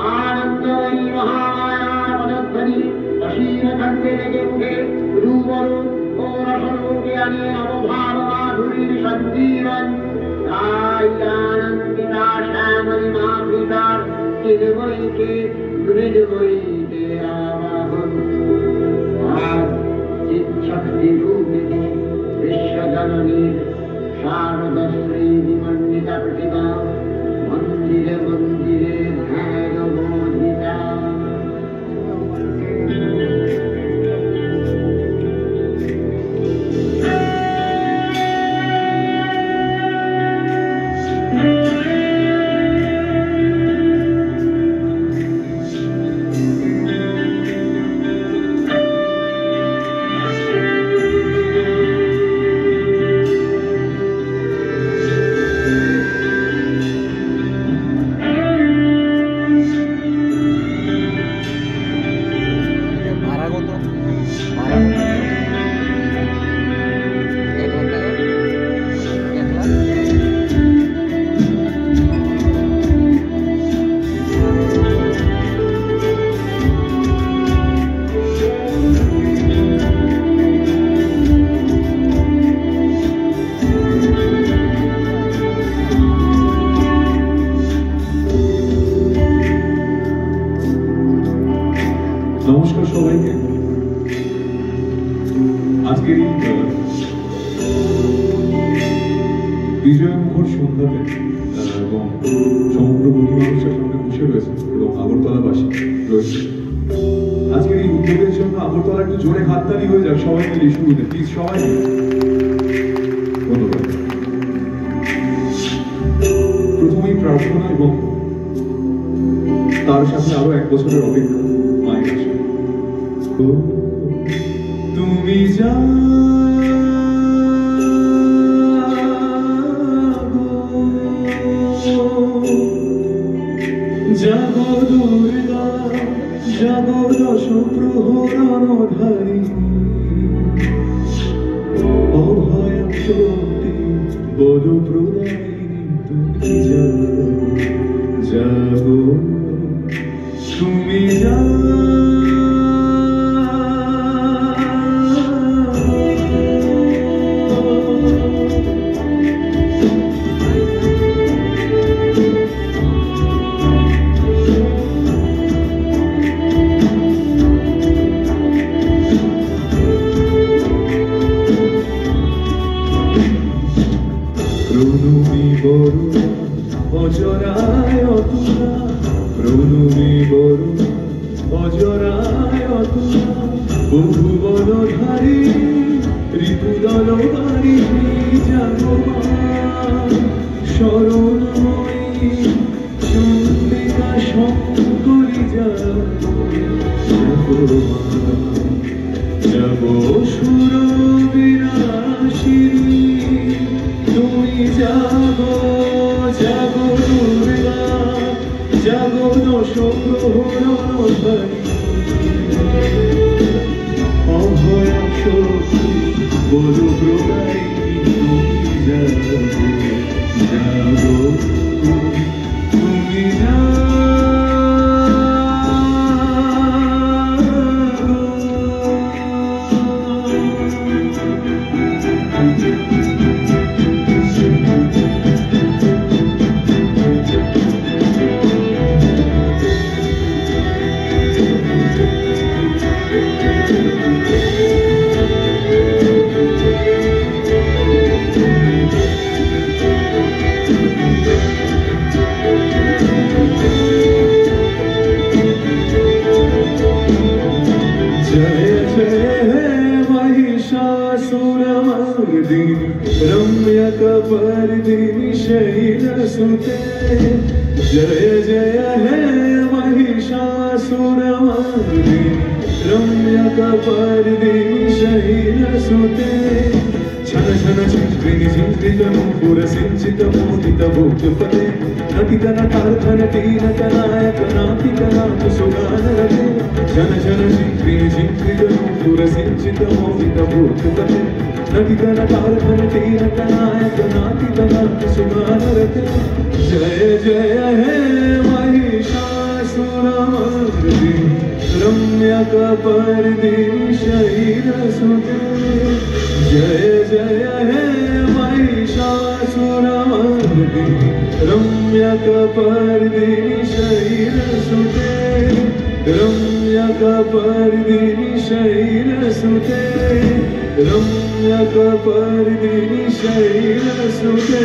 आनंदमयी महामाया पदध्वनि असीम खंडे लगे उठे रूबरू और ज्ञानी अवभाव माधुरी संजीवन आनंदिता श्यामली मातृका चिन्मयी के मृदमयी के आवाहन शक्ति रूपिणी विश्वजननी शारदश्री विमंडिता प्रतिभा मंदिरे मंदिरे ध्यान मोदिता নমস্কার সবাইকে। আজকের এই বিজয়মুখর সন্ধ্যাতে এবং সমগ্র ভূমি মানুষের সঙ্গে বসে রয়েছে এবং আগরতলাবাসী রয়েছে। আজকের এই উদ্যোগের জন্য আগরতলা একটু জোরে হাততালি হয়ে যাক সবাই মিলে শুরুতে, প্লিজ সবাই। ধন্যবাদ। প্রথমেই প্রার্থনা এবং তার সাথে আরো এক বছরের অপেক্ষা মায়ের কাছে। তুমি জাগো দুর্গা, জাগো দশ প্রহরণধারী, অভয়া শক্তি বল প্রদায়িনী, তুমি জাগো, তুমি প্রণমী বরুণা অজরায় অতুলা, প্রণমী বরুণা অজরায় অতুলা, বহুবনধারী ঋতুদলধারী, জাগো শরণময়ী চন্দ্রিকা শঙ্করী, জাগো সুর বিরাশিনী, তুমি জাগো, জাগো দুর্গা, জাগো দশ প্রহরণধারী, অভয়া শক্তি বল প্রদায়িনী, তুমি জাগো, জাগো, তুমি महिषासुरमर्दिनी, रम्यकपर्दिनी शैलसुते, जय जय हे महिषासुरमर्दिनी, रम्यकपर्दिनी शैलसुते, छन छन झिंकृति झिंकृत नूपुर सिंचित मोदित भूतपते, नटित नटार्थनटी नटनायक नाटिक नाट सुगानरते, छन छन झिंकृति झिंकृत नूपुर सिंचित मोदित भूतपते, नटित नटारभरती नटनायक नाटितनाट्य सुगानरत जय जय हे महिषासुरमर्दिनि रम्यकपर्दिनि शैलसुते जय जय हे महिषासुरमर्दिनि रम्यकपर्दिनि शैलसुते रम्यकपर्दिनि शैलसुते रम्यकपर्दिनि शैलसुते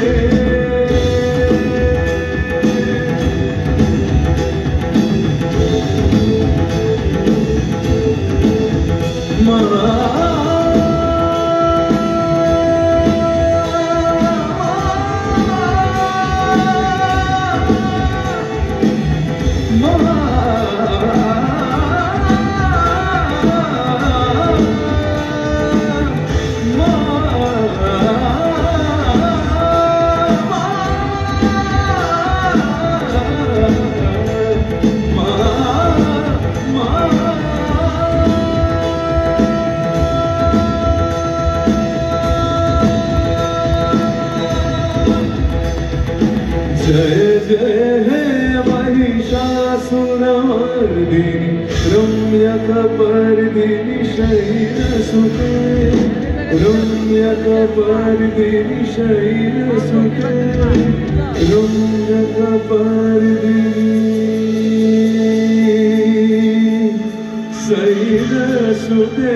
जय जय हे महिषासुरमर्दिनि रम्यकपर्दिनि शैलसुते रम्यकपर्दिनि शैलसुते रम्यकपर्दिनि शैलसुते